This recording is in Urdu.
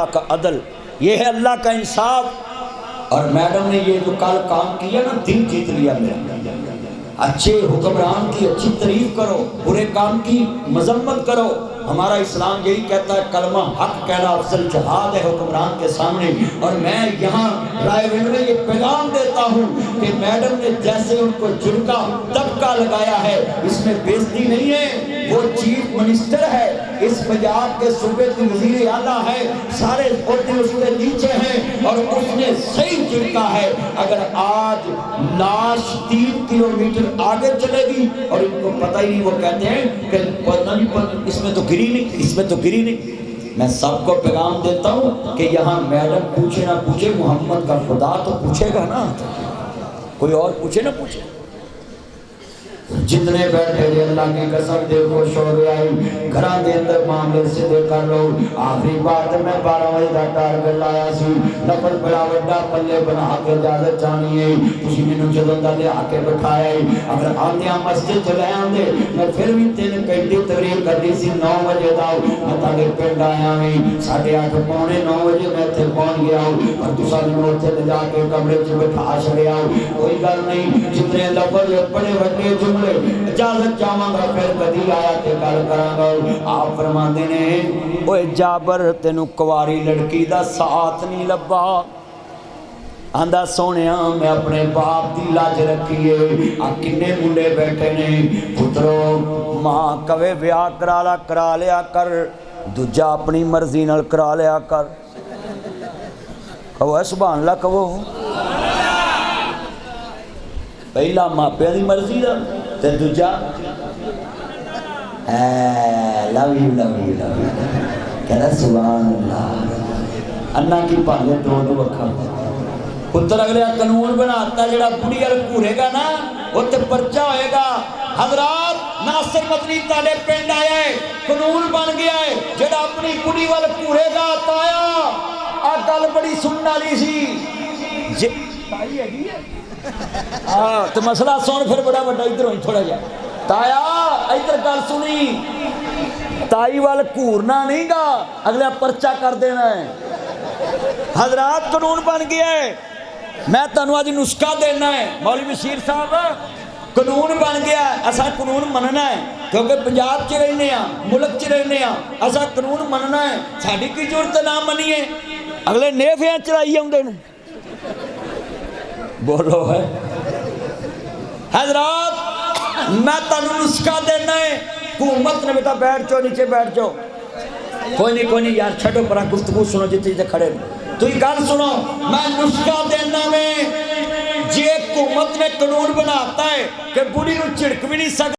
کا عدل، یہ ہے اللہ کا انصاف۔ اور میڈم نے یہ جو کل کام کیا نا، دل جیت لیا میرا۔ اچھے حکمران کی اچھی تعریف کرو، برے کام کی مذمت کرو۔ ہمارا اسلام یہی کہتا ہے کلمہ حق کہنا افضل جہاد ہے حکمران کے سامنے۔ اور میں یہاں رائے ونڈ میں یہ پیغام دیتا ہوں کہ میڈم نے جیسے ان کو جھڑکا طبقہ لگایا ہے، اس میں بےزتی نہیں ہے۔ وہ چیف منسٹر ہے، اس پنجاب کے صوبے کی وزیر اعلیٰ ہے، سارے عہدے اس کے نیچے ہیں، اور اس نے صحیح جھڑکا ہے۔ اگر آج لاش 3 کلومیٹر آگے چلے گی اور ان کو پتہ ہی نہیں، وہ کہتے ہیں کہ اس میں تو گری نہیں، اس میں تو گری نہیں۔ میں سب کو پیغام دیتا ہوں کہ یہاں میڈم پوچھے نہ پوچھے، محمد کا خدا تو پوچھے گا نا، کوئی اور پوچھے نہ پوچھے۔ جتنے بیٹھے جی اللہ کی قسم دیکھو شور آئی گھران دے اندر معاملے سے دے کر لو۔ آخری بات میں 12 بجے کا ٹارگٹ لایا سی، نفر بڑا وڈا پلے بنا کے اجازت چاہنی ہے، تسی مینوں جدوں دا لے آ کے بٹھایا ہے۔ اگر آندے مسجد چلے آندے میں پھر بھی 3 گھنٹے تقریر کرنی سی، 9 بجے دا میں تاکہ پنڈ آیا ہوں 8:30 پونے 9 بجے میں تے پہنچ گیا ہوں، اور تساں مینوں اوتھے لے جا کے کمرے وچ بٹھا چھڑیا ہو۔ کوئی گل نہیں، جتنے لفظ بڑے وڈے جملے اجازت چاہاں گا پھر کدی آیا تے گل کراں گا۔ آپ فرماندے نے اوے جابر تینوں کواری لڑکی دا ساتھ نہیں لبا، آندا سونیا میں اپنے باپ دی لاج رکھی ہے۔ آ کنے منڈے بیٹھے نے، پترو ماں کوے بیاہ کرا لیا کر، دوجا اپنی مرضی نال کرا لیا کر۔ کہو سبحان اللہ، کہو پہلا ماپے دی مرضی دا تے دوجا لو یو کہنا سبحان اللہ۔ انا کی پالے دو اکھا پتر اگلے قانون بناتا جڑا بڑی ال گھورے گا نا وہ تے پرچہ ہوئے گا۔ حضرات ناصر مدنی تالے پنڈ آیا ہے، قانون بن گیا ہے، جڑا اپنی بڑی وال گھورے گا تایا آ گل بڑی سنن والی سی تائی ہے گی ہے تو مسئلہ سن پھر بڑا بڑا ادھر ہوئی تھوڑا جا تایا ادھر گل سنی، تائی وال گھورنا نہیں گا، اگلے پرچہ کر دینا ہے۔ حضرات قانون بن گیا ہے، میں تنوع آج نسخہ دینا ہے مولوی بشیر صاحب، قانون بن گیا ہے، اسا قانون مننا ہے کیونکہ پنجاب چ رہنے ہاں، ملک چ رہنے ہاں، اسا قانون مننا ہے۔ ساڈی کی ضرورت نہ منیے، اگلے نیفیاں چلائی آندے نے، بولو ہے حضرات میں تنوع نسخہ دینا ہے۔ حکومت نے بیٹا بیٹھ جاؤ، نیچے بیٹھ جاؤ، کوئی نہیں یار چھڑو پرا گفتگو سنو جتنے جتے کھڑے تو یہ گل سنو، میں نسخہ دینا میں جی حکومت نے قانون بناتا ہے کہ بڑی نو چھڑک بھی نہیں سکتا